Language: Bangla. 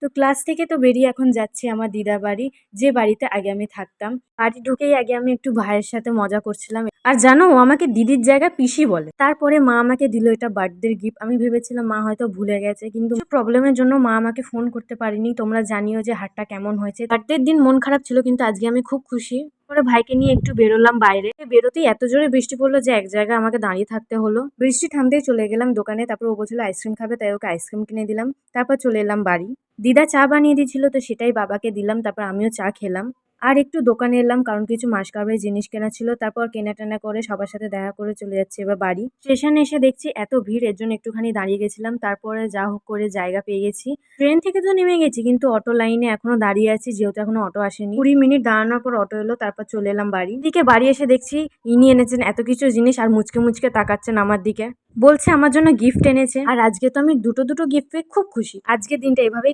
তো ক্লাস থেকে তো বেরিয়ে এখন যাচ্ছি আমার দিদার বাড়ি, যে বাড়িতে আগে আমি থাকতাম। বাড়ি ঢুকেই আগে আমি একটু ভাইয়ের সাথে মজা করছিলাম। আর জানো, ও আমাকে দিদির জায়গায় পিসি বলে। তারপরে মা আমাকে দিল এটা বার্থডের গিফট। আমি ভেবেছিলাম মা হয়তো ভুলে গেছে, কিন্তু প্রবলেমের জন্য মা আমাকে ফোন করতে পারিনি। তোমরা জানিও যে হাতটা কেমন হয়েছে। বার্থডের দিন মন খারাপ ছিল, কিন্তু আজকে আমি খুব খুশি। পরে ভাইকে নিয়ে একটু বেরোলাম বাইরে। বেরোতেই এত জোরে বৃষ্টি পড়লো যে এক জায়গায় আমাকে দাঁড়িয়ে থাকতে হলো। বৃষ্টি থামতেই চলে গেলাম দোকানে। তারপর ও বলছিল আইসক্রিম খাবে, তাই ওকে আইসক্রিম কিনে দিলাম। তারপর চলে এলাম বাড়ি। দিদা চা বানিয়ে দিয়েছিল, তো সেটাই বাবাকে দিলাম। তারপর আমিও চা খেলাম। আর একটু দোকানে এলাম, কারণ কিছু মাস কারবারের জিনিস কেনা ছিল। তারপর কেনাটেনা করে সবার সাথে দেখা করে চলে যাচ্ছি এবার বাড়ি। স্টেশনে এসে দেখছি এত ভিড়, এর জন্য একটুখানি দাঁড়িয়ে গেছিলাম। তারপরে যা হোক করে জায়গা পেয়ে গেছি। ট্রেন থেকে তো নেমে গেছি, কিন্তু অটো লাইনে এখনো দাঁড়িয়ে আছি, যেহেতু এখনো অটো আসেনি। 20 মিনিট দাঁড়ানোর পর অটো এলো, তারপর চলে এলাম বাড়ি। দিকে বাড়ি এসে দেখছি ইনি এনেছেন এত কিছু জিনিস, আর মুচকে মুচকে তাকাচ্ছেন আমার দিকে। বলছে আমার জন্য গিফট এনেছে। আর আজকে তো আমি দুটো দুটো গিফট পেয়ে খুব খুশি। আজকে দিনটা এভাবেই